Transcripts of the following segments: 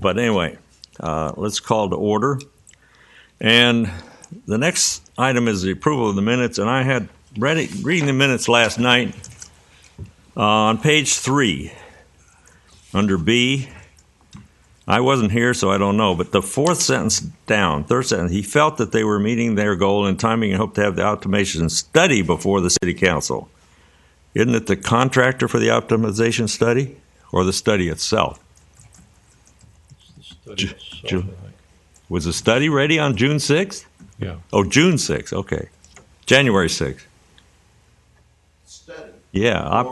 But anyway, let's call to order. And the next item is the approval of the minutes. And I had reading the minutes last night on page 3, under B. I wasn't here, so I don't know. But the fourth sentence down, third sentence, he felt that they were meeting their goal in timing and hoped to have the optimization study before the city council. Isn't it the contractor for the optimization study or the study itself? Was the study ready on June 6th? Yeah. Oh, June 6th, okay. January 6th. Study. Yeah.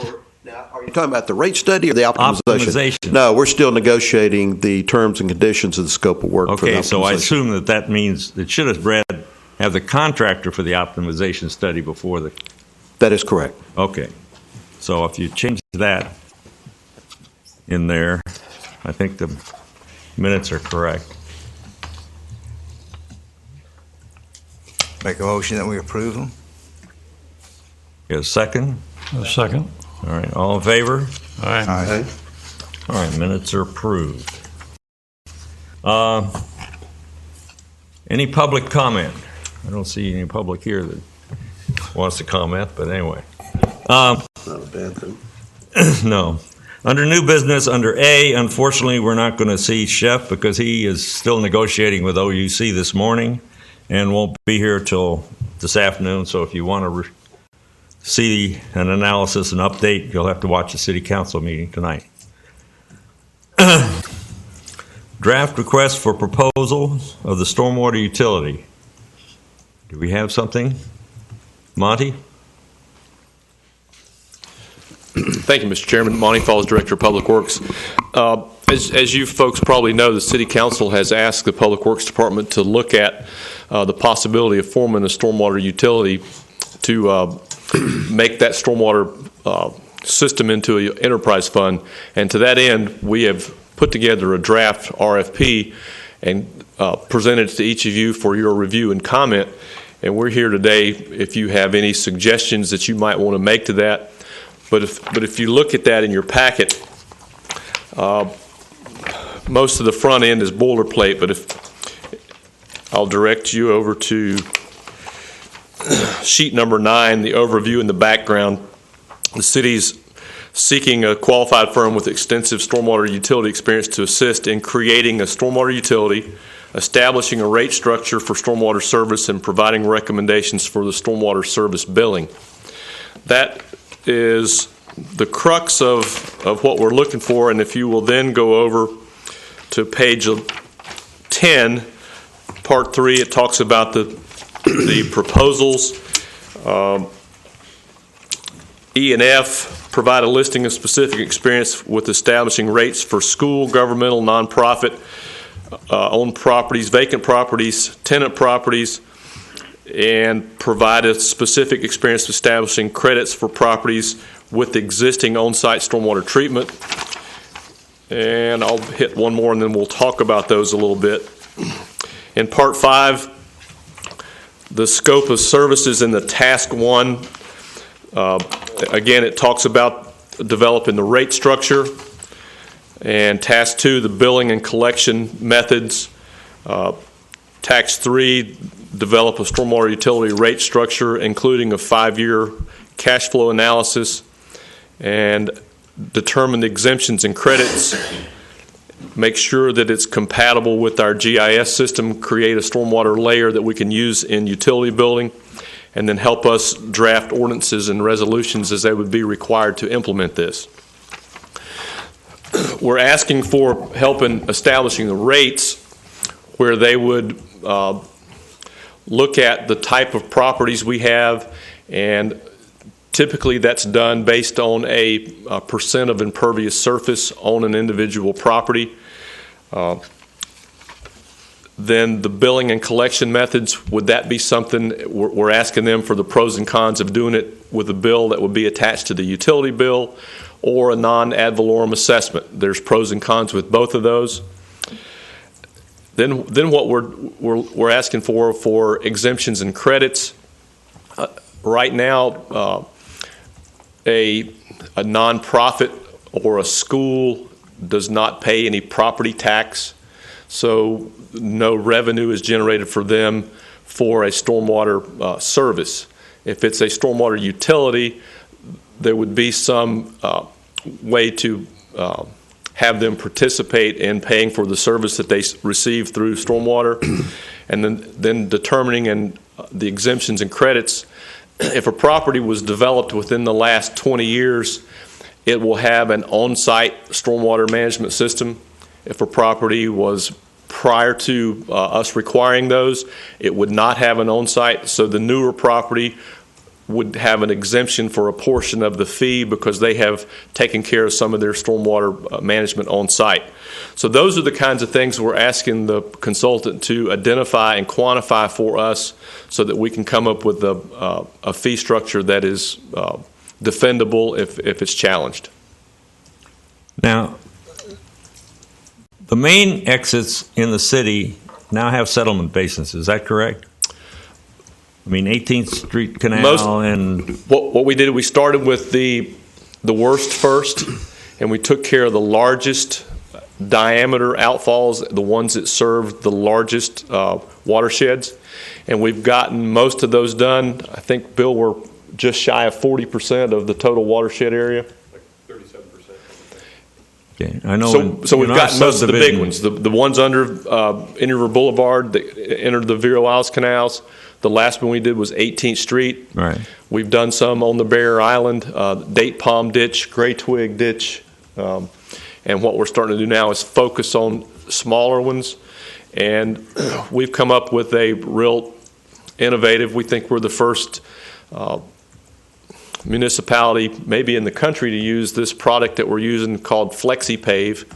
Now, are you talking about the rate study or the optimization? Optimization. No, we're still negotiating the terms and conditions of the scope of work for the Okay, optimization. so I assume that means it should have have the contractor for the optimization study before the... That is correct. Okay. So if you change that in there, I think the minutes are correct. Make a motion that we approve them. Get a second? A second. All right, all in favor? All right. Aye. All right, minutes are approved. Any public comment? I don't see any public here that wants to comment, but anyway. Not a bad thing. No. Under new business, under A, unfortunately, we're not going to see Chef because he is still negotiating with OUC this morning and won't be here till this afternoon. So if you want to see an analysis and update, you'll have to watch the city council meeting tonight. Draft request for proposal of the stormwater utility. Do we have something? Monty? Thank you, Mr. Chairman. Monty Falls, Director of Public Works. As you folks probably know, the City Council has asked the Public Works Department to look at the possibility of forming a stormwater utility to make that stormwater system into an enterprise fund. And to that end, we have put together a draft RFP and presented it to each of you for your review and comment. And we're here today if you have any suggestions that you might want to make to that. But if you look at that in your packet, most of the front end is boilerplate, but if I'll direct you over to sheet number 9, the overview in the background. The city's seeking a qualified firm with extensive stormwater utility experience to assist in creating a stormwater utility, establishing a rate structure for stormwater service, and providing recommendations for the stormwater service billing. That is the crux of what we're looking for, and if you will then go over to page 10, part 3, it talks about the proposals. E and F provide a listing of specific experience with establishing rates for school, governmental, nonprofit, owned properties, vacant properties, tenant properties, and provide a specific experience establishing credits for properties with existing on-site stormwater treatment. And I'll hit one more and then we'll talk about those a little bit. In part 5, the scope of services in the task 1, again, it talks about developing the rate structure. And task 2, the billing and collection methods. Task 3, develop a stormwater utility rate structure, including a 5-year cash flow analysis, and determine the exemptions and credits, make sure that it's compatible with our GIS system, create a stormwater layer that we can use in utility billing, and then help us draft ordinances and resolutions as they would be required to implement this. We're asking for help in establishing the rates where they would look at the type of properties we have, and typically that's done based on a percent of impervious surface on an individual property. Then the billing and collection methods, would that be something we're asking them for the pros and cons of doing it with a bill that would be attached to the utility bill or a non-ad valorem assessment? There's pros and cons with both of those. Then what we're asking for exemptions and credits. Right now, a nonprofit or a school does not pay any property tax, so no revenue is generated for them for a stormwater service. If it's a stormwater utility, there would be some way to have them participate in paying for the service that they receive through stormwater, and then determining the exemptions and credits. If a property was developed within the last 20 years, it will have an on-site stormwater management system. If a property was prior to us requiring those, it would not have an on-site, so the newer property would have an exemption for a portion of the fee because they have taken care of some of their stormwater management on site. So those are the kinds of things we're asking the consultant to identify and quantify for us so that we can come up with a fee structure that is defendable if it's challenged. Now, the main exits in the city now have settlement basins. Is that correct? I mean, 18th Street Canal and... What we did, we started with the worst first, and we took care of the largest diameter outfalls, the ones that served the largest watersheds, and we've gotten most of those done. I think, Bill, we're just shy of 40% of the total watershed area. Like 37%. Okay, I know. So we've got most of the big ones, the ones under Indian River Boulevard that entered the Vero Isles canals. The last one we did was 18th Street. Right. We've done some on the Barrier Island, Date Palm Ditch, Gray Twig Ditch, and what we're starting to do now is focus on smaller ones. And we've come up with a real innovative, we think we're the first municipality maybe in the country to use this product that we're using called FlexiPave,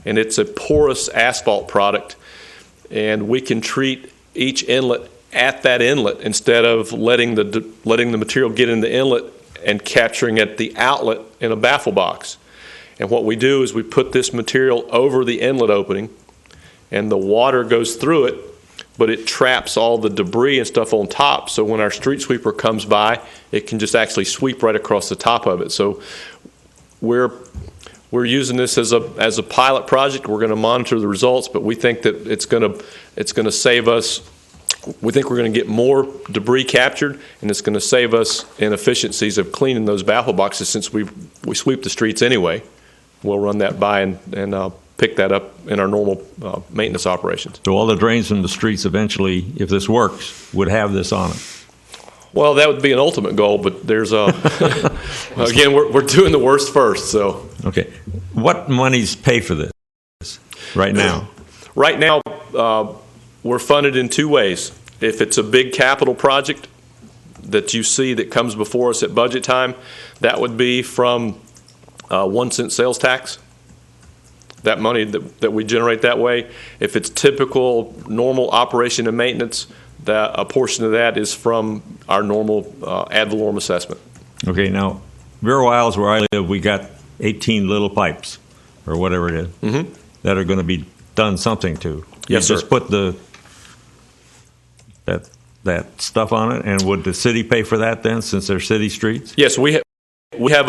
and it's a porous asphalt product, and we can treat each inlet at that inlet instead of letting the material get in the inlet and capturing at the outlet in a baffle box. And what we do is we put this material over the inlet opening, and the water goes through it, but it traps all the debris and stuff on top, so when our street sweeper comes by, it can just actually sweep right across the top of it. So we're using this as a pilot project. We're going to monitor the results, but we think that it's going to save us. We think we're going to get more debris captured, and it's going to save us inefficiencies of cleaning those baffle boxes since we sweep the streets anyway. We'll run that by and pick that up in our normal maintenance operations. So all the drains from the streets eventually, if this works, would have this on it. Well, that would be an ultimate goal, but there's again, we're doing the worst first. So okay, what monies pay for this right now? Right now, we're funded in two ways. If it's a big capital project that you see that comes before us at budget time, that would be from 1 cent sales tax. That money that we generate that way. If it's typical normal operation and maintenance, that a portion of that is from our normal ad valorem assessment. Okay, now Vero Isles, where I live, we got 18 little pipes or whatever it is that are going to be done something to. Yes, you sir. just put that stuff on it, and would the city pay for that then, since they're city streets? Yes, we have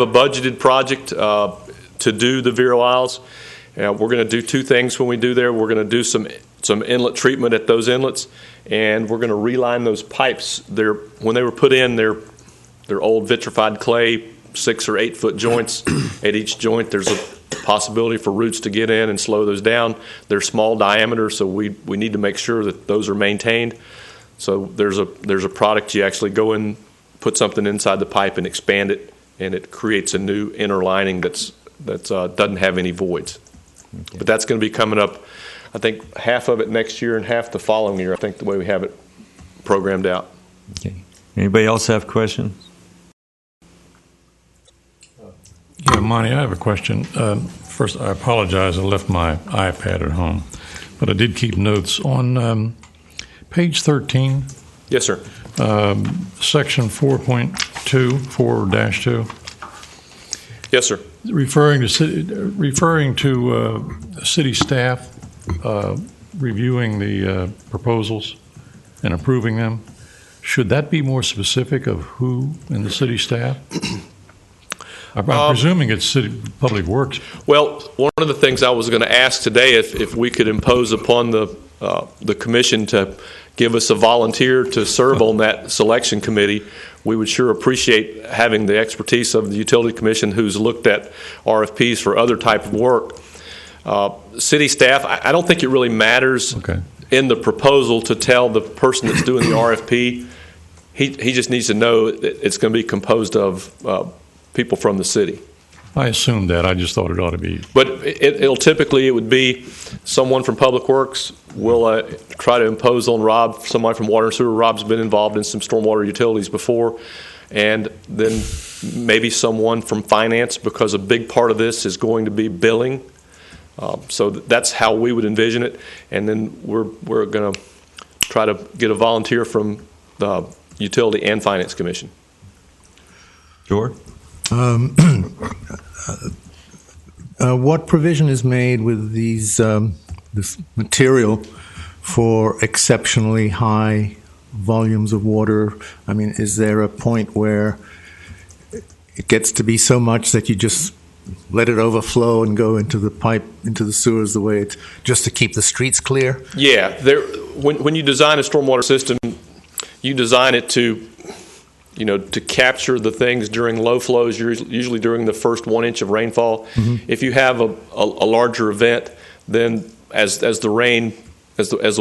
a budgeted project to do the Vero Isles. We're going to do two things when we do there. We're going to do some inlet treatment at those inlets, and we're going to reline those pipes. When they were put in, they're old vitrified clay, 6 or 8 foot joints. At each joint, there's a possibility for roots to get in and slow those down. They're small diameter, so we need to make sure that those are maintained. So there's a product you actually go in, put something inside the pipe and expand it, and it creates a new inner lining that doesn't have any voids. Okay. But that's going to be coming up, I think, half of it next year and half the following year, I think, the way we have it programmed out. Okay. Anybody else have questions? Yeah, Monty, I have a question. First, I apologize. I left my iPad at home, but I did keep notes on page 13. Yes, sir. Section 4.2, 4-2. Yes, sir. Referring to city staff reviewing the proposals and approving them. Should that be more specific of who in the city staff? I'm presuming it's City Public Works. Well, one of the things I was going to ask today, if we could impose upon the commission to give us a volunteer to serve on that selection committee, we would sure appreciate having the expertise of the Utility Commission, who's looked at RFPs for other type of work. City staff, I don't think it really matters in the proposal to tell the person that's doing the RFP. He just needs to know that it's going to be composed of people from the city. I assumed that. I just thought it ought to be. But it would be someone from Public Works. We'll try to impose on Rob, somebody from Water and Sewer. Rob's been involved in some stormwater utilities before. And then maybe someone from Finance, because a big part of this is going to be billing. So that's how we would envision it. And then we're going to try to get a volunteer from the Utility and Finance Commission. George? What provision is made with this material for exceptionally high volumes of water? I mean, is there a point where it gets to be so much that you just let it overflow and go into the pipe, into the sewers, the way it's just to keep the streets clear? Yeah, when you design a stormwater system, you design it to capture the things during low flows, usually during the first 1 inch of rainfall. Mm-hmm. If you have a larger event, then as the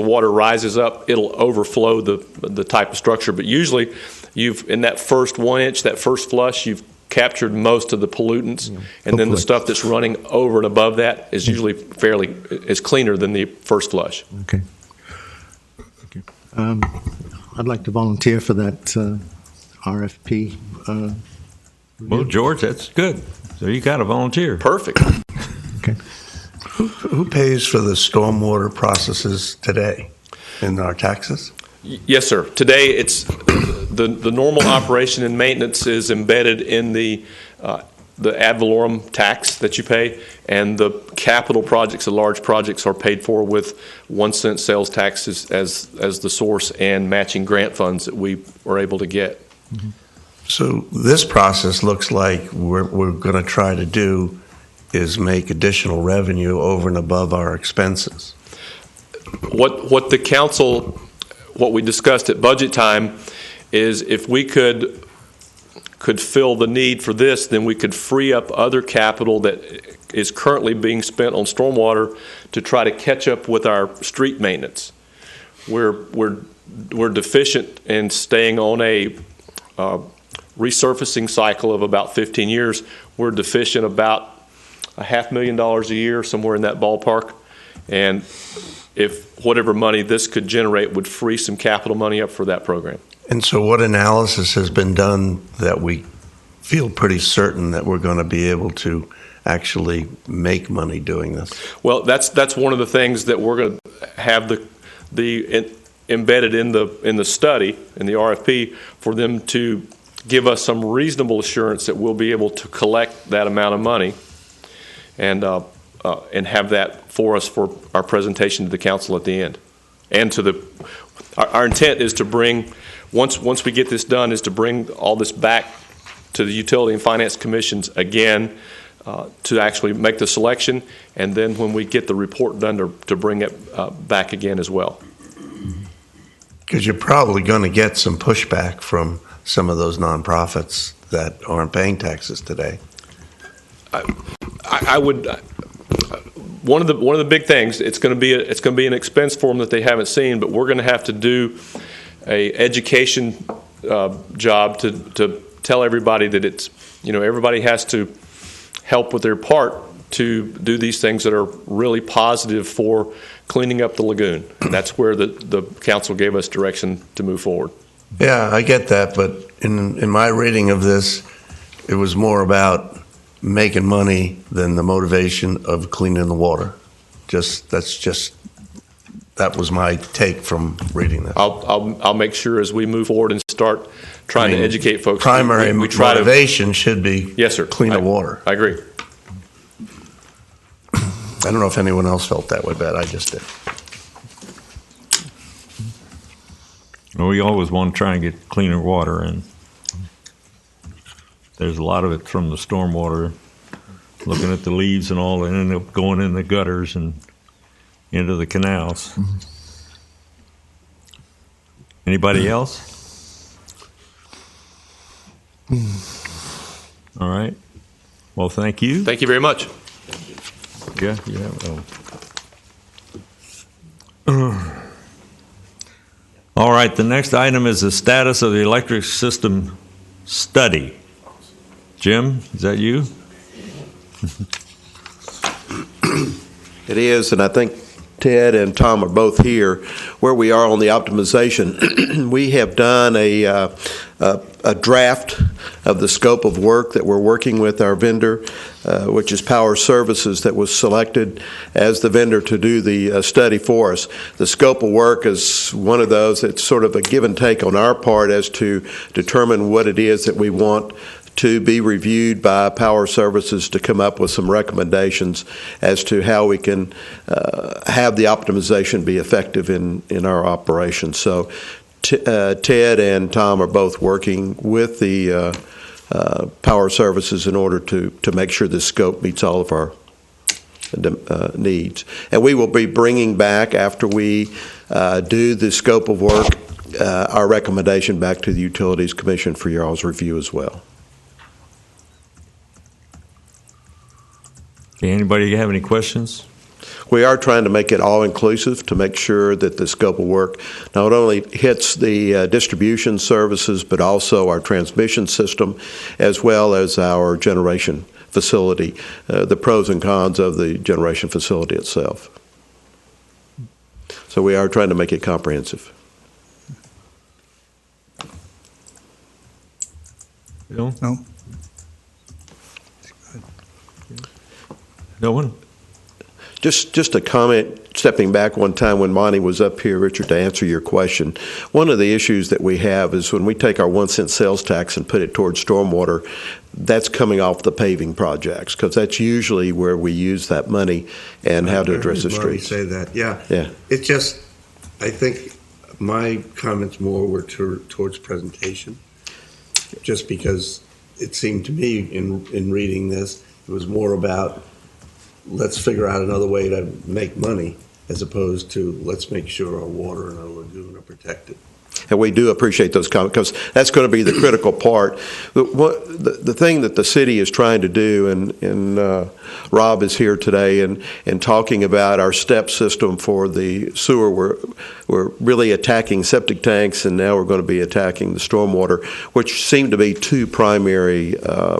water rises up, it'll overflow the type of structure. But usually, in that first 1 inch, that first flush, you've captured most of the pollutants, and then the stuff that's running over and above that is usually is cleaner than the first flush. Okay. Thank you. I'd like to volunteer for that RFP. Well, George, that's good. So you got a volunteer. Perfect. Okay. Who pays for the stormwater processes today in our taxes? Yes, sir. Today, it's the normal operation and maintenance is embedded in the ad valorem tax that you pay, and the capital projects, the large projects, are paid for with 1 cent sales taxes as the source and matching grant funds that we are able to get. Mm-hmm. So this process looks like we're going to try to do is make additional revenue over and above our expenses. What the council, what we discussed at budget time, is if we could fill the need for this, then we could free up other capital that is currently being spent on stormwater to try to catch up with our street maintenance. We're deficient in staying on a resurfacing cycle of about 15 years. We're deficient about $500,000 a year, somewhere in that ballpark. And if whatever money this could generate would free some capital money up for that program. And so what analysis has been done that we feel pretty certain that we're going to be able to actually make money doing this? Well, that's one of the things that we're going to have embedded in the study, in the RFP, for them to give us some reasonable assurance that we'll be able to collect that amount of money and have that for us for our presentation to the council at the end. And our intent is to bring, once we get this done, is to bring all this back to the Utility and Finance Commissions again to actually make the selection, and then when we get the report done to bring it back again as well. Because you're probably going to get some pushback from some of those nonprofits that aren't paying taxes today. I would. One of the big things, it's going to be an expense for them that they haven't seen, but we're going to have to do a education job to tell everybody that it's, everybody has to help with their part to do these things that are really positive for cleaning up the lagoon. And that's where the council gave us direction to move forward. Yeah, I get that, but in my reading of this, it was more about making money than the motivation of cleaning the water. That was my take from reading that. I'll make sure as we move forward and start trying to educate folks. Primary we try motivation should be yes, sir. Cleaner water. I agree. I don't know if anyone else felt that way, but I just did. Well, we always want to try and get cleaner water, and there's a lot of it from the stormwater, looking at the leaves and all, and end up going in the gutters and into the canals. Anybody else? All right. Well, thank you. Thank you very much. Yeah, you have. All right, the next item is the status of the electric system study. Jim, is that you? It is, and I think Ted and Tom are both here. Where we are on the optimization, we have done a draft of the scope of work that we're working with our vendor, which is Power Services, that was selected as the vendor to do the study for us. The scope of work is one of those, it's sort of a give and take on our part as to determine what it is that we want to be reviewed by Power Services to come up with some recommendations as to how we can have the optimization be effective in our operations. So Ted and Tom are both working with the Power Services in order to make sure this scope meets all of our needs. And we will be bringing back, after we do the scope of work, our recommendation back to the Utilities Commission for your all's review as well. Okay, anybody have any questions? We are trying to make it all-inclusive to make sure that the scope of work not only hits the distribution services, but also our transmission system, as well as our generation facility, the pros and cons of the generation facility itself. So we are trying to make it comprehensive. Bill? No. No one? Just a comment, stepping back one time when Monty was up here, Richard, to answer your question. One of the issues that we have is when we take our 1 cent sales tax and put it towards stormwater, that's coming off the paving projects, because that's usually where we use that money and how to address the streets. Say that, yeah. Yeah. It's just, I think my comments more were towards presentation, just because it seemed to me in reading this, it was more about let's figure out another way to make money as opposed to let's make sure our water and our lagoon are protected. And we do appreciate those comments, because that's going to be the critical part. The thing that the city is trying to do, and Rob is here today, and talking about our step system for the sewer, we're really attacking septic tanks, and now we're going to be attacking the stormwater, which seem to be two primary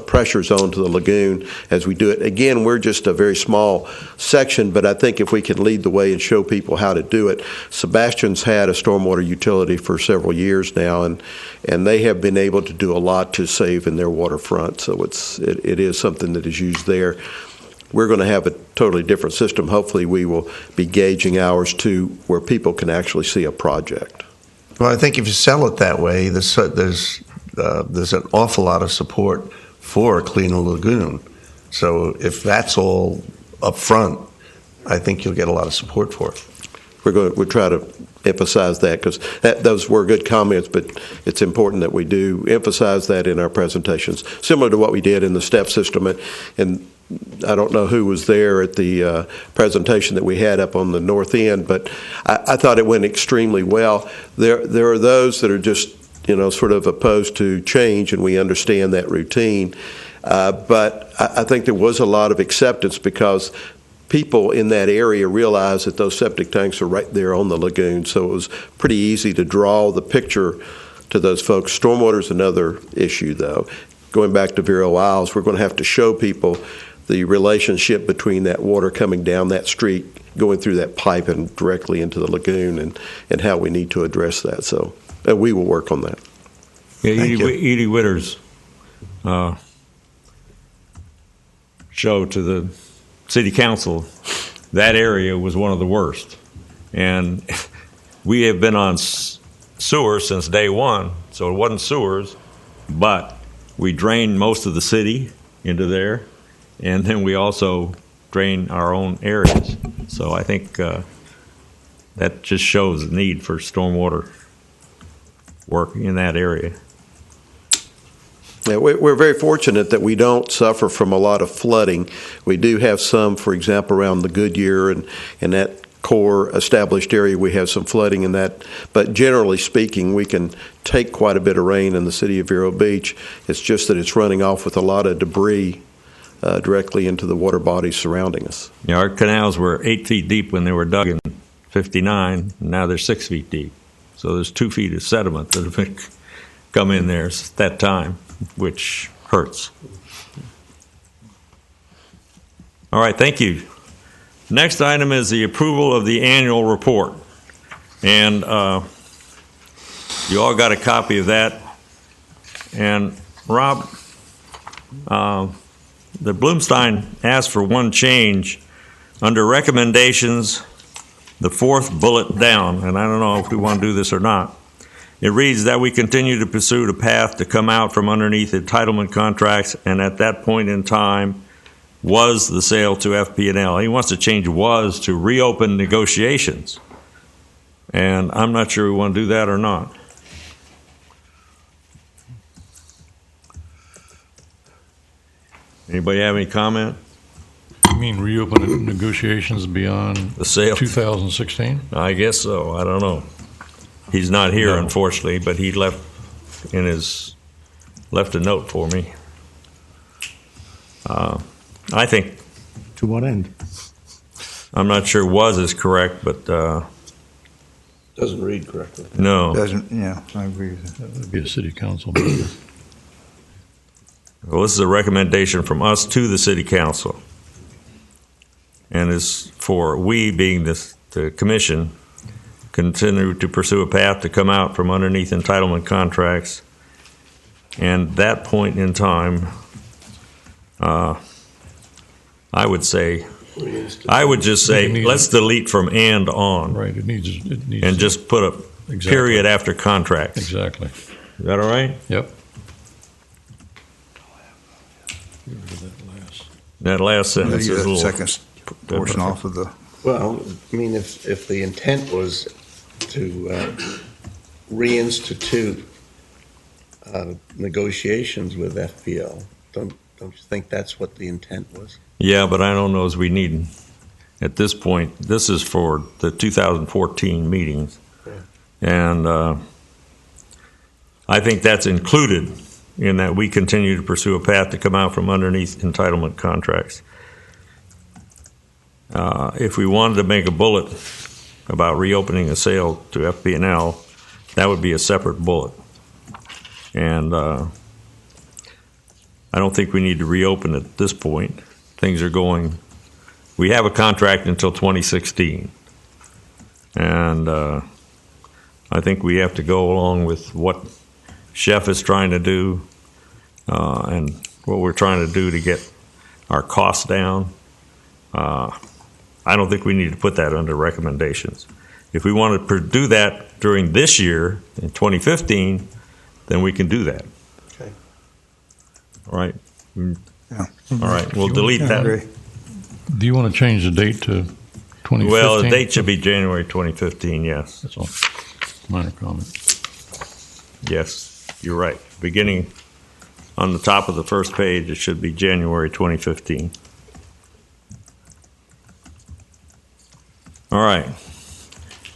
pressure zones to the lagoon as we do it. Again, we're just a very small section, but I think if we can lead the way and show people how to do it. Sebastian's had a stormwater utility for several years now, and they have been able to do a lot to save in their waterfront. So it is something that is used there. We're going to have a totally different system. Hopefully, we will be gauging ours to where people can actually see a project. Well, I think if you sell it that way, there's an awful lot of support for a cleaner lagoon. So if that's all up front, I think you'll get a lot of support for it. We'll try to emphasize that, because those were good comments, but it's important that we do emphasize that in our presentations, similar to what we did in the step system. And I don't know who was there at the presentation that we had up on the north end, but I thought it went extremely well. There are those that are just, sort of opposed to change, and we understand that routine. But I think there was a lot of acceptance, because people in that area realized that those septic tanks are right there on the lagoon, so it was pretty easy to draw the picture to those folks. Stormwater is another issue, though. Going back to Vero Isles, we're going to have to show people the relationship between that water coming down that street, going through that pipe and directly into the lagoon, and how we need to address that. So we will work on that. Yeah, Edie Witter's show to the City Council, that area was one of the worst. And we have been on sewer since day one, so it wasn't sewers, but we drained most of the city into there, and then we also drain our own areas. So I think that just shows the need for stormwater work in that area. Yeah, we're very fortunate that we don't suffer from a lot of flooding. We do have some, for example, around the Goodyear and that core established area, we have some flooding in that. But generally speaking, we can take quite a bit of rain in the city of Vero Beach. It's just that it's running off with a lot of debris directly into the water bodies surrounding us. Yeah, our canals were 8 feet deep when they were dug in '59, and now they're 6 feet deep. So there's 2 feet of sediment that have come in there at that time, which hurts. All right, thank you. Next item is the approval of the annual report. And you all got a copy of that. And Rob, the Bloomstein asked for one change under recommendations, the fourth bullet down, and I don't know if we want to do this or not. It reads that we continue to pursue the path to come out from underneath entitlement contracts, and at that point in time was the sale to FP&L. He wants to change was to reopen negotiations, and I'm not sure we want to do that or not. Anybody have any comment? You mean reopen negotiations beyond The sale? 2016? I guess so. I don't know. He's not here, unfortunately, but he left a note for me. I think, To what end? I'm not sure was is correct, but Doesn't read correctly. no. Doesn't, yeah, I agree with that. That would be a city council meeting. Well, this is a recommendation from us to the city council. And is for we, being the commission, continue to pursue a path to come out from underneath entitlement contracts. And that point in time, I would just say, let's delete from and on. Right, it needs And just put a Exactly. period after contracts. Exactly. Is that all right? Yep. That last sentence is a little. Second portion off of the, Well, I mean, if the intent was to reinstitute negotiations with FPL, don't you think that's what the intent was? Yeah, but I don't know as we need, at this point, this is for the 2014 meetings. Yeah. And I think that's included in that we continue to pursue a path to come out from underneath entitlement contracts. If we wanted to make a bullet about reopening a sale to FP&L, that would be a separate bullet. And I don't think we need to reopen at this point. Things are going, we have a contract until 2016. And I think we have to go along with what Chef is trying to do and what we're trying to do to get our costs down. I don't think we need to put that under recommendations. If we want to do that during this year, in 2015, then we can do that. Okay. All right? yeah. All right, we'll delete I that. agree. Do you want to change the date to 2015? Well, the date should be January 2015, yes. That's all. Minor comment. Yes, you're right. Beginning on the top of the first page, it should be January 2015. All right.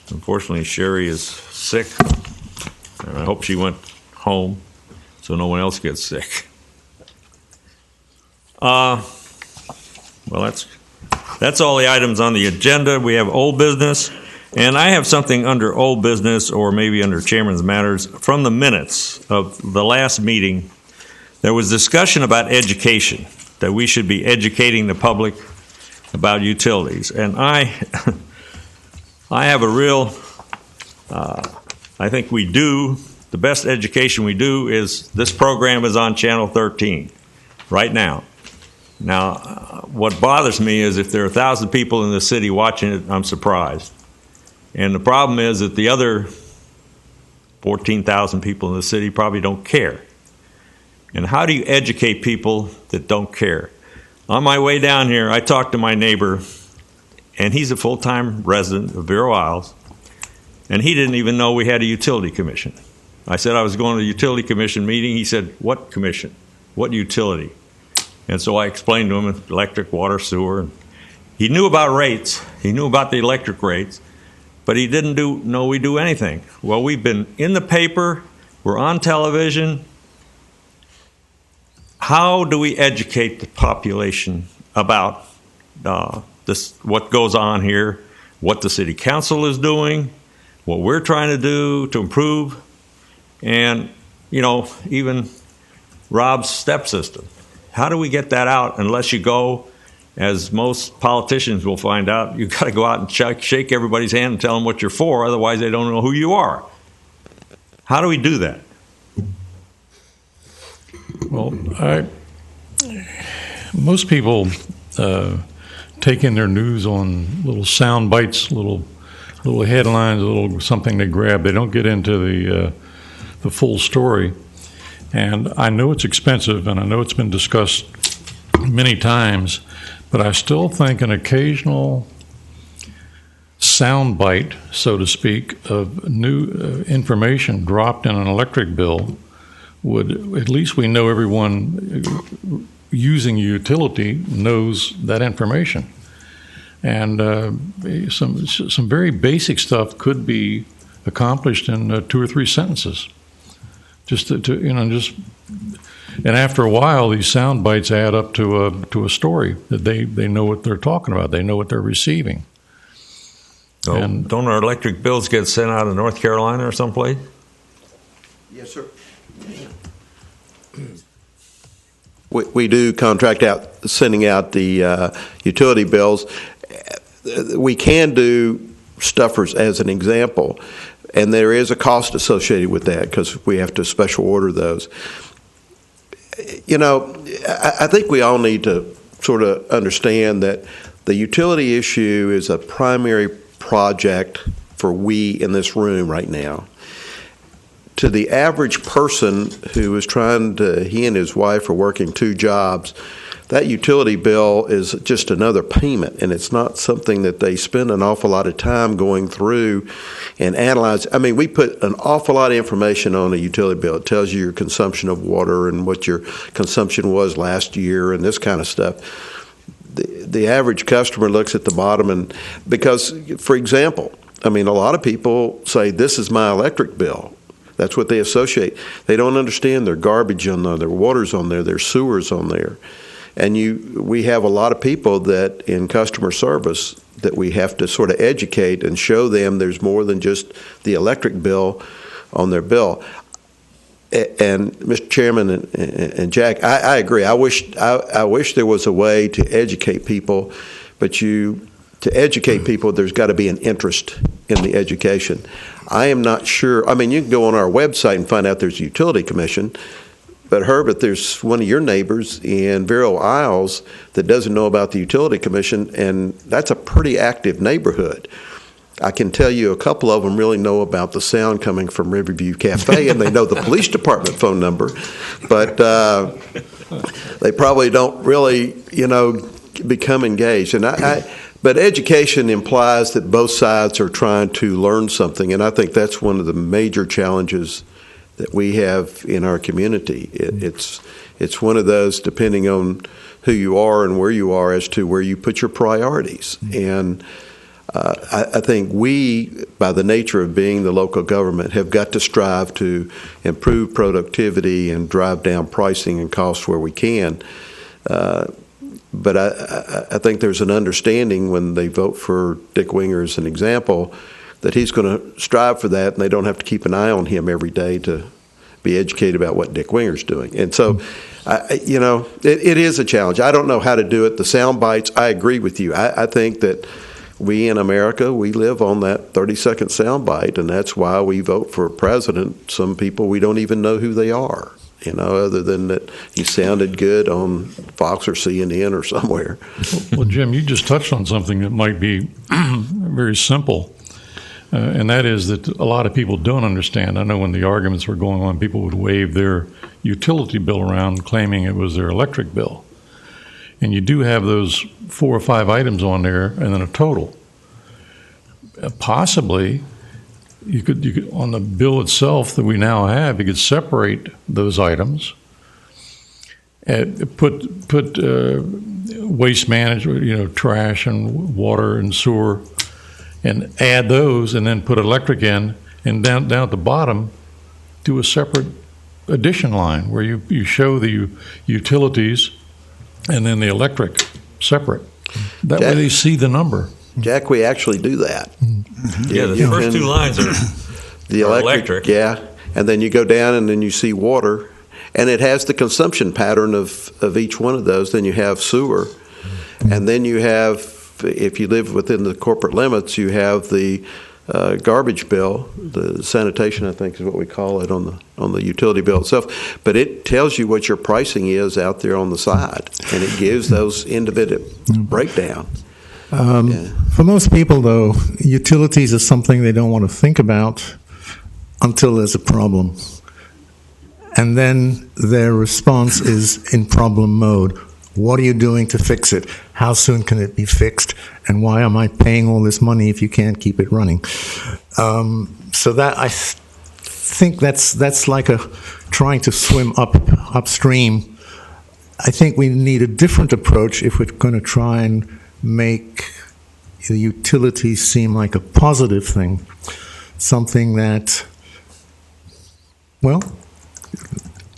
Unfortunately, Sherry is sick, and I hope she went home so no one else gets sick. Well, that's all the items on the agenda. We have old business, and I have something under old business or maybe under Chairman's Matters from the minutes of the last meeting. There was discussion about education, that we should be educating the public about utilities. And I have a real, I think we do, the best education we do is this program is on Channel 13 right now. Now, what bothers me is if there are 1,000 people in the city watching it, I'm surprised. And the problem is that the other 14,000 people in the city probably don't care. And how do you educate people that don't care? On my way down here, I talked to my neighbor, and he's a full-time resident of Vero Isles, and he didn't even know we had a utility commission. I said I was going to the utility commission meeting. He said, what commission? What utility? And so I explained to him electric, water, sewer. He knew about rates. He knew about the electric rates, but he didn't know we do anything. Well, we've been in the paper. We're on television. How do we educate the population about this, what goes on here, what the city council is doing, what we're trying to do to improve, and, even Rob's step system? How do we get that out unless you go, as most politicians will find out, you've got to go out and shake everybody's hand and tell them what you're for, otherwise they don't know who you are. How do we do that? Well, most people take in their news on little sound bites, little headlines, a little something they grab. They don't get into the full story. And I know it's expensive, and I know it's been discussed many times, but I still think an occasional sound bite, so to speak, of new information dropped in an electric bill would, at least we know everyone using a utility knows that information. And some very basic stuff could be accomplished in 2 or 3 sentences. And after a while, these sound bites add up to a story that they know what they're talking about. They know what they're receiving. So, and don't our electric bills get sent out of North Carolina or someplace? Yes, sir. We do contract out sending out the utility bills. We can do stuffers as an example, and there is a cost associated with that because we have to special order those. I think we all need to sort of understand that the utility issue is a primary project for we in this room right now. To the average person who is he and his wife are working 2 jobs, that utility bill is just another payment, and it's not something that they spend an awful lot of time going through and analyze. I mean, we put an awful lot of information on a utility bill. It tells you your consumption of water and what your consumption was last year and this kind of stuff. The average customer looks at the bottom, and because, for example, a lot of people say, this is my electric bill. That's what they associate. They don't understand their garbage on there, their water's on there, their sewer's on there. And we have a lot of people that in customer service that we have to sort of educate and show them there's more than just the electric bill on their bill. And Mr. Chairman and Jack, I agree. I wish there was a way to educate people, but to educate people, there's got to be an interest in the education. I am not sure. You can go on our website and find out there's a utility commission, but Herbert, there's one of your neighbors in Vero Isles that doesn't know about the utility commission, and that's a pretty active neighborhood. I can tell you a couple of them really know about the sound coming from Riverview Cafe, and they know the police department phone number, but they probably don't really, become engaged. But education implies that both sides are trying to learn something, and I think that's one of the major challenges that we have in our community. It's one of those, depending on who you are and where you are, as to where you put your priorities. And I think we, by the nature of being the local government, have got to strive to improve productivity and drive down pricing and costs where we can. But I think there's an understanding when they vote for Dick Winger as an example that he's going to strive for that, and they don't have to keep an eye on him every day to be educated about what Dick Winger's doing. And so, it is a challenge. I don't know how to do it. The sound bites, I agree with you. I think that we in America, we live on that 30-second sound bite, and that's why we vote for a president. Some people, we don't even know who they are, other than that he sounded good on Fox or CNN or somewhere. Well, Jim, you just touched on something that might be very simple. And that is that a lot of people don't understand. I know when the arguments were going on, people would wave their utility bill around claiming it was their electric bill. And you do have those 4 or 5 items on there and then a total. Possibly, you could on the bill itself that we now have, you could separate those items. Put waste management, trash and water and sewer, and add those, and then put electric in, and down at the bottom, do a separate addition line where you show the utilities and then the electric separate. That way they see the number. Jack, we actually do that. Yeah, the first two lines are the electric. Yeah, and then you go down and then you see water, and it has the consumption pattern of each one of those. Then you have sewer, and then you have, if you live within the corporate limits, you have the garbage bill, the sanitation, I think is what we call it on the utility bill itself. But it tells you what your pricing is out there on the side, and it gives those individual breakdowns. For most people, though, utilities are something they don't want to think about until there's a problem. And then their response is in problem mode. What are you doing to fix it? How soon can it be fixed? And why am I paying all this money if you can't keep it running? So that I think that's like trying to swim upstream. I think we need a different approach if we're going to try and make the utilities seem like a positive thing, something that, well,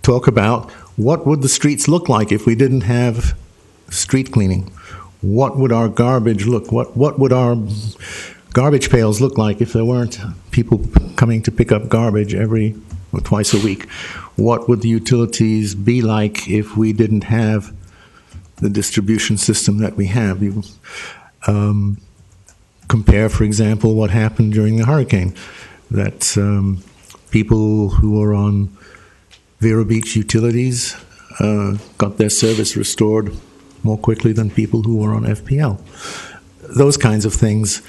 talk about what would the streets look like if we didn't have street cleaning? What would our garbage look? What would our garbage pails look like if there weren't people coming to pick up garbage every or twice a week? What would the utilities be like if we didn't have the distribution system that we have? You compare, for example, what happened during the hurricane, that people who are on Vero Beach utilities got their service restored more quickly than people who were on FPL. Those kinds of things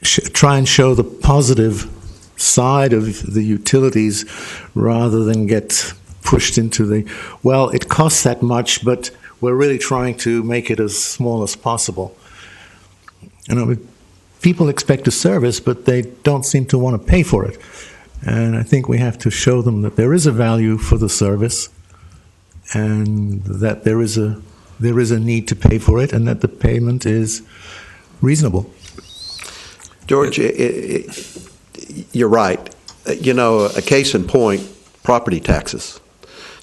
try and show the positive side of the utilities rather than get pushed into well, it costs that much, but we're really trying to make it as small as possible. People expect a service, but they don't seem to want to pay for it. And I think we have to show them that there is a value for the service, and that there is a need to pay for it, and that the payment is reasonable. George, you're right. A case in point, property taxes.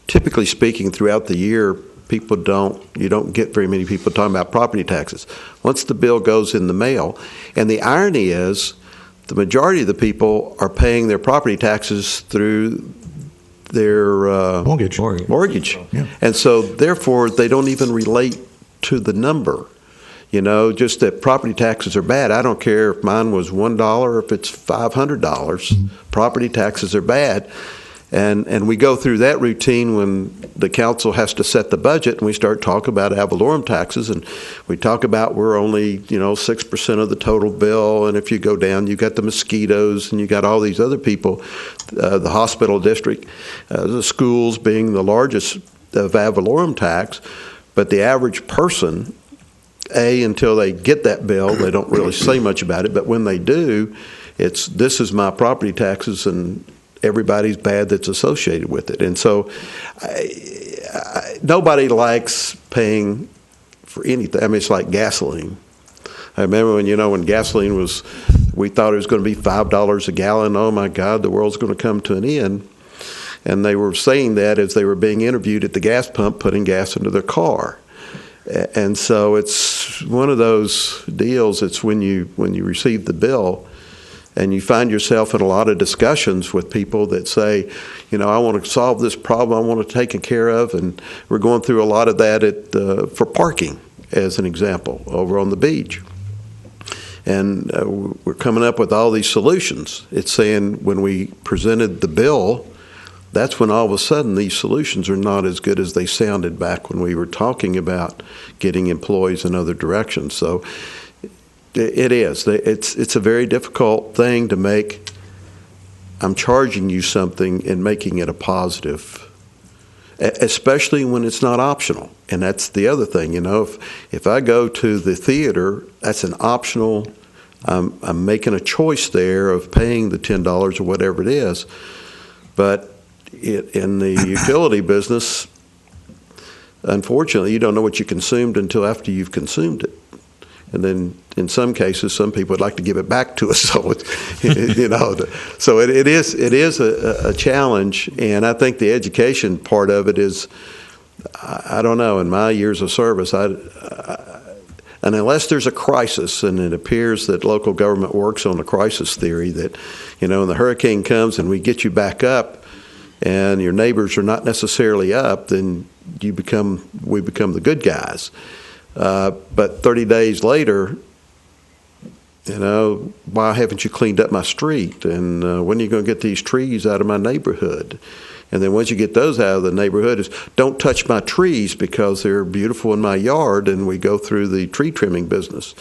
Typically speaking, throughout the year, you don't get very many people talking about property taxes. Once the bill goes in the mail, and the irony is, the majority of the people are paying their property taxes through their mortgage. Yeah. And so, therefore, they don't even relate to the number. Just that property taxes are bad. I don't care if mine was $1 or if it's $500. Mm-hmm. Property taxes are bad. And we go through that routine when the council has to set the budget, and we start talking about ad valorem taxes, and we talk about we're only 6% of the total bill, and if you go down, you got the mosquitoes, and you got all these other people, the hospital district, the schools being the largest of ad valorem tax, but the average person, until they get that bill, they don't really say much about it, but when they do, this is my property taxes, and everybody's bad that's associated with it. And so nobody likes paying for anything. I mean, it's like gasoline. I remember when gasoline we thought it was going to be $5 a gallon. Oh my God, the world's going to come to an end. And they were saying that as they were being interviewed at the gas pump, putting gas into their car. And so it's one of those deals. It's when you receive the bill, and you find yourself in a lot of discussions with people that say, I want to solve this problem, I want to take care of, and we're going through a lot of that for parking, as an example, over on the beach. And we're coming up with all these solutions. It's saying when we presented the bill, that's when all of a sudden these solutions are not as good as they sounded back when we were talking about getting employees in other directions. So it is. It's a very difficult thing to make. I'm charging you something and making it a positive, especially when it's not optional. And that's the other thing. If I go to the theater, that's an optional I'm making a choice there of paying the $10 or whatever it is. But in the utility business, unfortunately, you don't know what you consumed until after you've consumed it. And then in some cases, some people would like to give it back to us. So, so it is a challenge. And I think the education part of it is, I don't know, in my years of service, and unless there's a crisis, and it appears that local government works on a crisis theory that, when the hurricane comes and we get you back up and your neighbors are not necessarily up, then we become the good guys. But 30 days later, why haven't you cleaned up my street? And when are you going to get these trees out of my neighborhood? And then once you get those out of the neighborhood, is don't touch my trees because they're beautiful in my yard, and we go through the tree trimming business.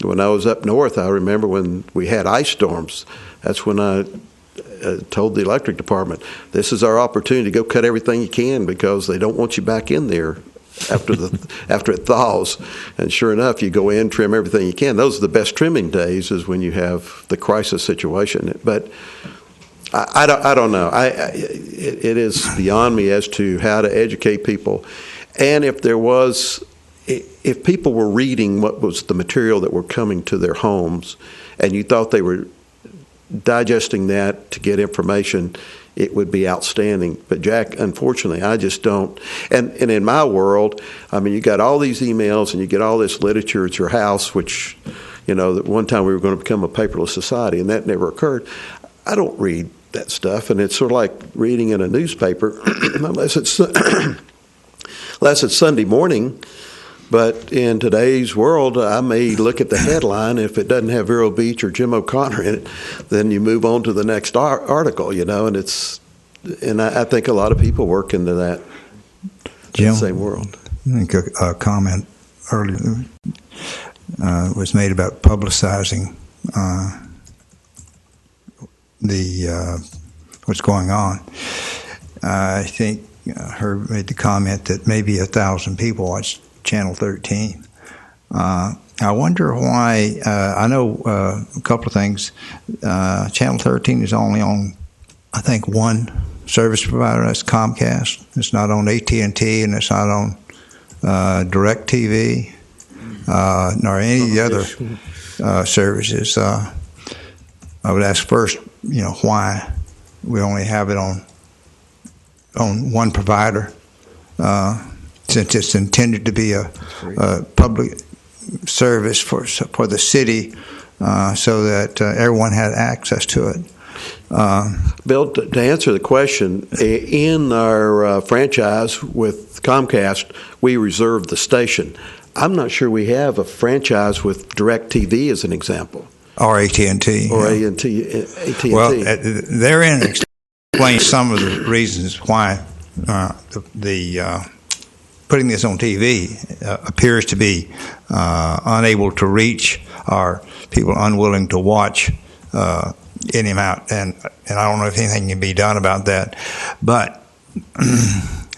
When I was up north, I remember when we had ice storms, that's when I told the electric department, this is our opportunity to go cut everything you can because they don't want you back in there after it thaws. And sure enough, you go in, trim everything you can. Those are the best trimming days, is when you have the crisis situation. But I don't know. It is beyond me as to how to educate people. And if people were reading what was the material that were coming to their homes, and you thought they were digesting that to get information, it would be outstanding. But Jack, unfortunately, I just don't. And in my world, you got all these emails and you get all this literature at your house, which, that one time we were going to become a paperless society, and that never occurred. I don't read that stuff, and it's sort of like reading in a newspaper, unless it's Sunday morning. But in today's world, I may look at the headline. If it doesn't have Vero Beach or Jim O'Connor in it, then you move on to the next article, and I think a lot of people work into that same world. I think a comment earlier was made about publicizing what's going on. I think Herb made the comment that maybe 1,000 people watched Channel 13. I wonder why. I know a couple of things. Channel 13 is only on, I think, one service provider. That's Comcast. It's not on AT&T, and it's not on DirecTV, nor any of the other services. I would ask first, why we only have it on one provider. Since it's intended to be a public service for the city, so that everyone had access to it. Bill, to answer the question, in our franchise with Comcast, we reserve the station. I'm not sure we have a franchise with DirecTV as an example. Or AT&T. Or AT&T. Well, therein explains some of the reasons why the putting this on TV appears to be unable to reach, or people unwilling to watch any amount. And I don't know if anything can be done about that. But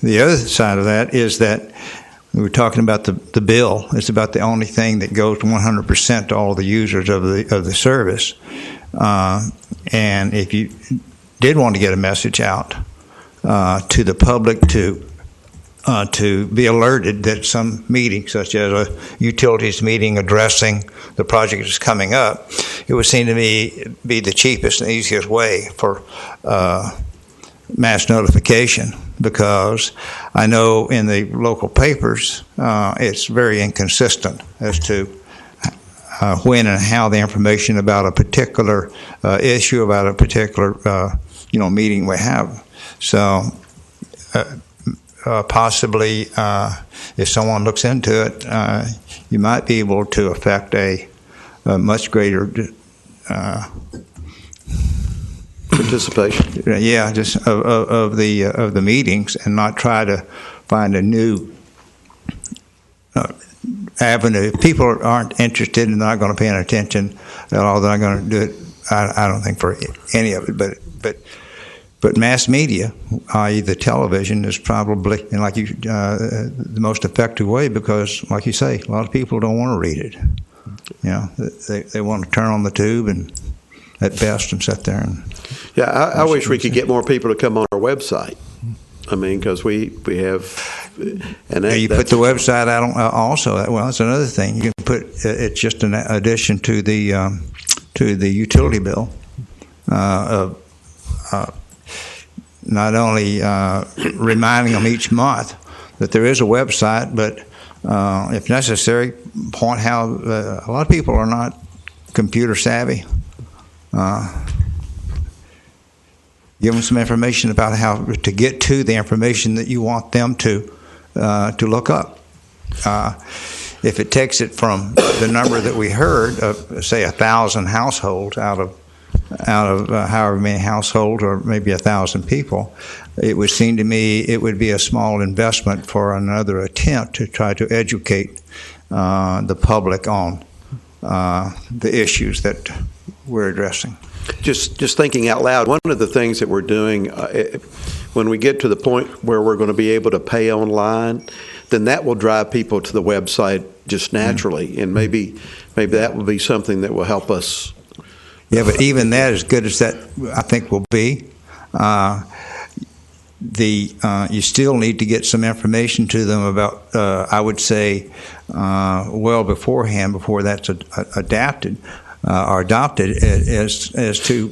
the other side of that is that we were talking about the bill. It's about the only thing that goes 100% to all the users of the service. And if you did want to get a message out to the public to be alerted that some meeting, such as a utilities meeting addressing the project that's coming up, it would seem to me be the cheapest and easiest way for mass notification, because I know in the local papers it's very inconsistent as to when and how the information about a particular issue, about a particular meeting we have. So possibly, if someone looks into it, you might be able to affect a much greater participation. Yeah, just of the meetings, and not try to find a new avenue. If people aren't interested and not going to pay any attention at all, they're not going to do it. I don't think for any of it, but mass media, i.e. the television, is probably, and the most effective way, because, like you say, a lot of people don't want to read it. You know, they want to turn on the tube and at best and sit there and. Yeah, I wish we could get more people to come on our website. I mean, because we have, and Yeah, you put the website out on, also. Well, that's another thing. You can put it's just an addition to the utility bill. Not only reminding them each month that there is a website, but if necessary, point how a lot of people are not computer savvy. Give them some information about how to get to the information that you want them to look up. If it takes it from the number that we heard of, say, 1,000 households out of however many households, or maybe 1,000 people, it would seem to me it would be a small investment for another attempt to try to educate the public on the issues that we're addressing. Just thinking out loud, one of the things that we're doing, when we get to the point where we're going to be able to pay online, then that will drive people to the website just naturally, and maybe that will be something that will help us. Yeah, but even that, as good as that I think will be, you still need to get some information to them about, I would say, well beforehand, before that's adapted. Are adopted as to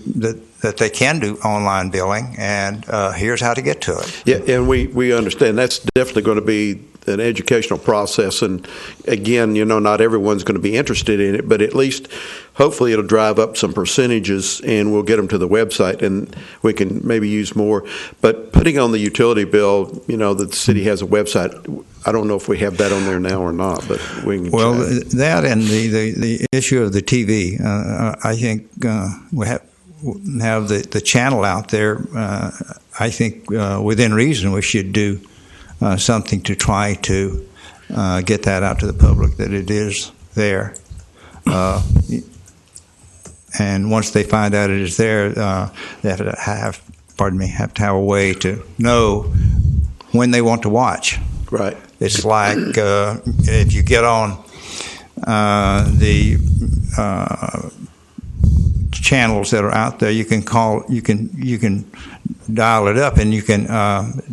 that they can do online billing, and here's how to get to it. Yeah, and we understand that's definitely going to be an educational process. And again, not everyone's going to be interested in it, but at least hopefully it'll drive up some percentages, and we'll get them to the website, and we can maybe use more. But putting on the utility bill, that the city has a website. I don't know if we have that on there now or not, but we can. Well, that and the issue of the TV, I think we have the channel out there. I think within reason we should do something to try to get that out to the public, that it is there. And once they find out it is there, they have to have a way to know when they want to watch. Right. It's like if you get on the channels that are out there, you can dial it up, and you can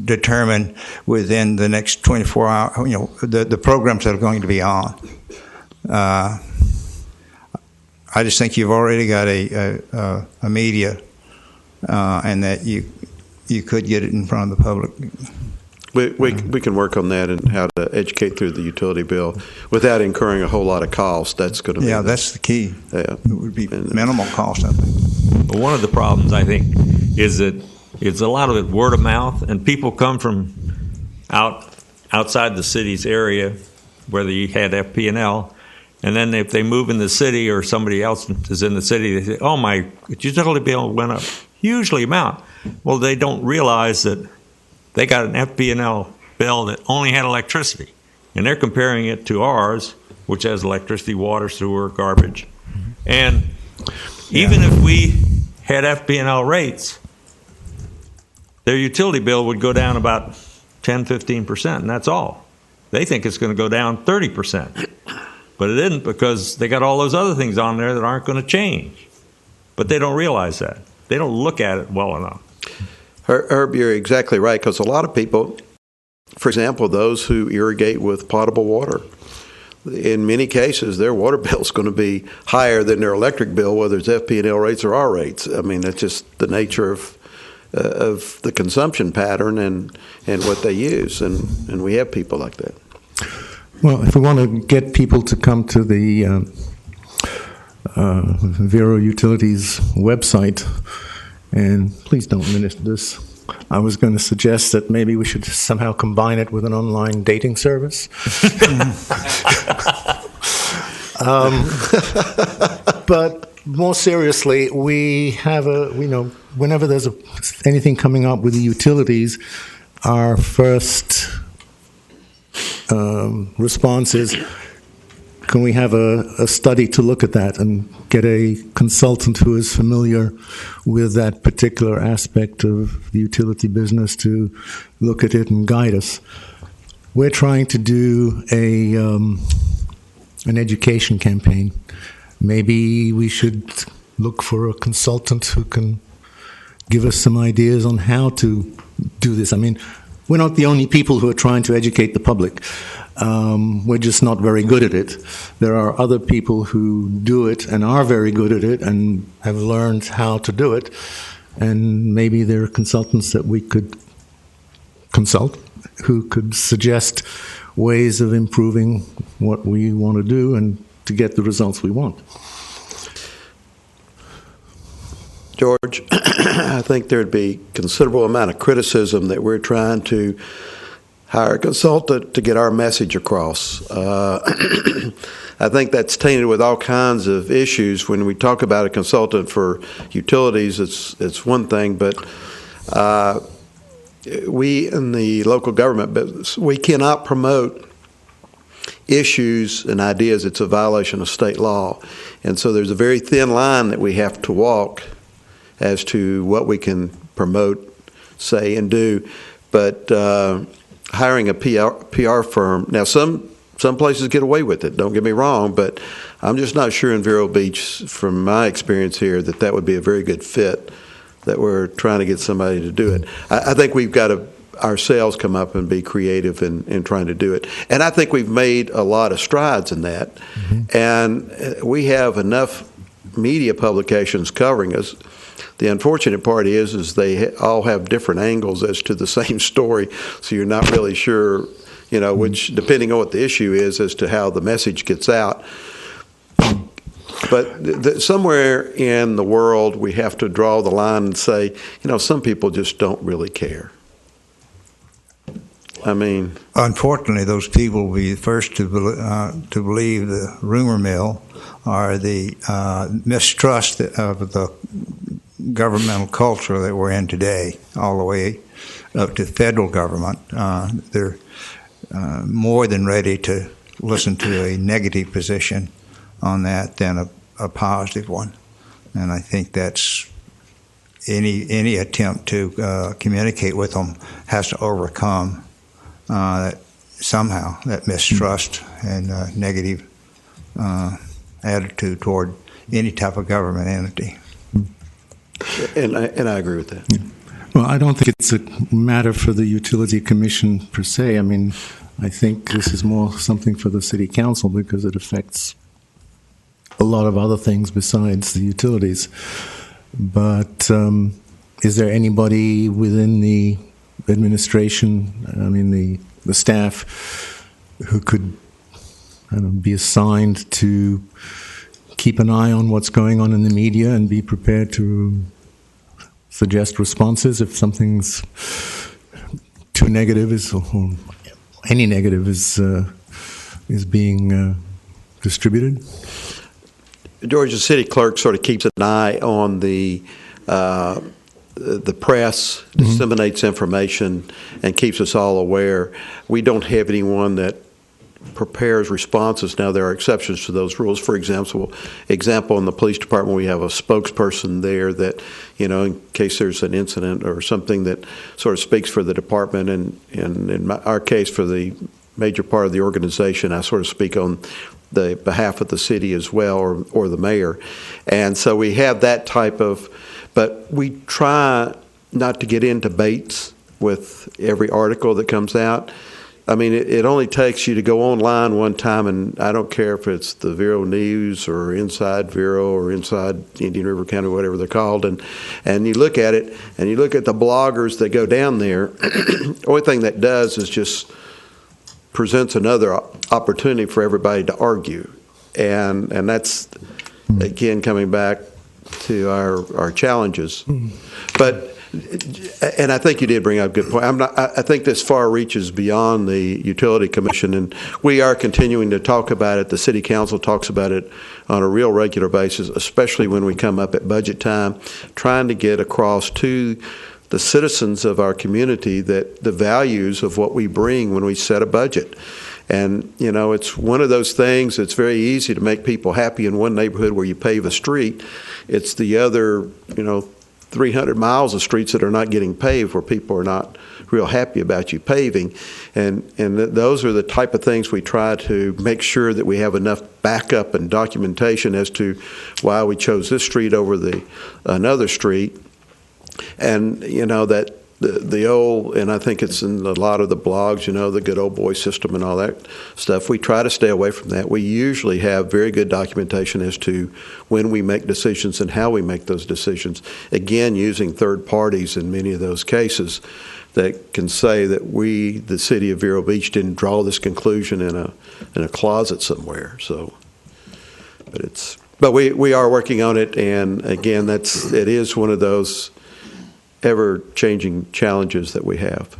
determine within the next 24 hours, the programs that are going to be on. I just think you've already got a media, and that you could get it in front of the public. We can work on that and how to educate through the utility bill without incurring a whole lot of cost. That's going to be that's the key. Yeah, it would be minimal cost, I think. But one of the problems, I think, is that it's a lot of it word of mouth, and people come from outside the city's area, whether you had FP&L, and then if they move in the city or somebody else is in the city, they say, "Oh, my utility bill went up hugely amount." Well, they don't realize that they got an FP&L bill that only had electricity, and they're comparing it to ours, which has electricity, water, sewer, garbage. And even if we had FP&L rates, their utility bill would go down about 10, 15%, and that's all. They think it's going to go down 30%. But it isn't, because they got all those other things on there that aren't going to change. But they don't realize that. They don't look at it well enough. Herb, you're exactly right, because a lot of people, for example, those who irrigate with potable water, in many cases, their water bill is going to be higher than their electric bill, whether it's FP&L rates or our rates. I mean, that's just the nature of the consumption pattern and what they use, and we have people like that. Well, if we want to get people to come to the Vero Utilities website, and please don't minute this, I was going to suggest that maybe we should somehow combine it with an online dating service. But more seriously, we know whenever there's anything coming up with the utilities, our first response is, can we have a study to look at that and get a consultant who is familiar with that particular aspect of the utility business to look at it and guide us? We're trying to do an education campaign. Maybe we should look for a consultant who can give us some ideas on how to do this. I mean, we're not the only people who are trying to educate the public. We're just not very good at it. There are other people who do it and are very good at it and have learned how to do it. And maybe there are consultants that we could consult who could suggest ways of improving what we want to do and to get the results we want. George, I think there'd be considerable amount of criticism that we're trying to hire a consultant to get our message across. I think that's tainted with all kinds of issues. When we talk about a consultant for utilities, it's one thing, but we in the local government business, we cannot promote issues and ideas. It's a violation of state law. And so there's a very thin line that we have to walk as to what we can promote, say, and do. But hiring a PR firm, now some places get away with it, don't get me wrong, but I'm just not sure in Vero Beach, from my experience here, that would be a very good fit, that we're trying to get somebody to do it. I think we've got to ourselves come up and be creative in trying to do it. And I think we've made a lot of strides in that. Mm-hmm. And we have enough media publications covering us. The unfortunate part is they all have different angles as to the same story, so you're not really sure, which, depending on what the issue is, as to how the message gets out. But somewhere in the world, we have to draw the line and say, some people just don't really care. I mean, unfortunately, those people will be the first to believe the rumor mill or the mistrust of the governmental culture that we're in today, all the way up to federal government. They're more than ready to listen to a negative position on that than a positive one. And I think that's any attempt to communicate with them has to overcome somehow that mistrust and negative attitude toward any type of government entity. And I agree with that. Yeah. Well, I don't think it's a matter for the Utility Commission per se. I mean, I think this is more something for the City Council because it affects a lot of other things besides the utilities. But is there anybody within the administration, the staff, who could be assigned to keep an eye on what's going on in the media and be prepared to suggest responses if something's too negative or any negative is being distributed? Georgia City Clerk sort of keeps an eye on the press, disseminates information, and keeps us all aware. We don't have anyone that prepares responses. Now, there are exceptions to those rules. For example, in the police department, we have a spokesperson there that, in case there's an incident or something that sort of speaks for the department. And in our case, for the major part of the organization, I sort of speak on the behalf of the city as well, or the mayor. And so we have that type of, but we try not to get in debates with every article that comes out. I mean, it only takes you to go online one time, and I don't care if it's the Vero News or Inside Vero or Inside Indian River County, whatever they're called, and you look at it, and you look at the bloggers that go down there. The only thing that does is just presents another opportunity for everybody to argue, and that's, again, coming back to our challenges. But and I think you did bring up a good point. I think this far reaches beyond the Utility Commission, and we are continuing to talk about it. The City Council talks about it on a real regular basis, especially when we come up at budget time, trying to get across to the citizens of our community that the values of what we bring when we set a budget. And, it's one of those things that's very easy to make people happy in one neighborhood where you pave a street. It's the other, 300 miles of streets that are not getting paved where people are not real happy about you paving. And those are the type of things we try to make sure that we have enough backup and documentation as to why we chose this street over another street. And, you know, that the old, and I think it's in a lot of the blogs, you know, the good old boy system and all that stuff, we try to stay away from that. We usually have very good documentation as to when we make decisions and how we make those decisions. Again, using third parties in many of those cases that can say that we, the City of Vero Beach, didn't draw this conclusion in a closet somewhere. So, but we are working on it, and again, it is one of those ever-changing challenges that we have.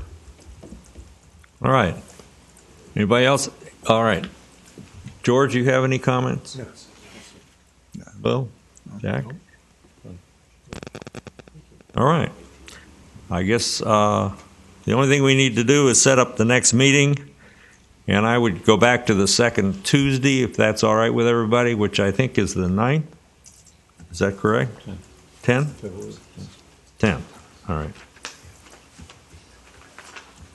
All right. Anybody else? All right. George, you have any comments? No. Bill? Jack? All right. I guess the only thing we need to do is set up the next meeting, and I would go back to the second Tuesday, if that's all right with everybody, which I think is the 9th. Is that correct? 10? 10. All right.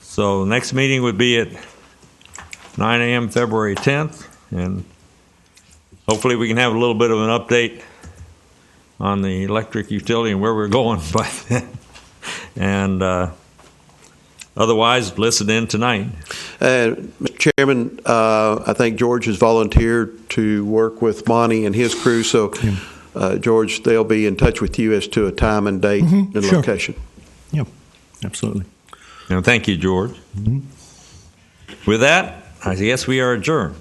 So next meeting would be at 9 a.m. February 10th, and hopefully we can have a little bit of an update on the electric utility and where we're going by then. And otherwise, listen in tonight. Mr. Chairman, I think George has volunteered to work with Monty and his crew, so George, they'll be in touch with you as to a time and date and location. Yeah, absolutely. And thank you, George. With that, I guess we are adjourned.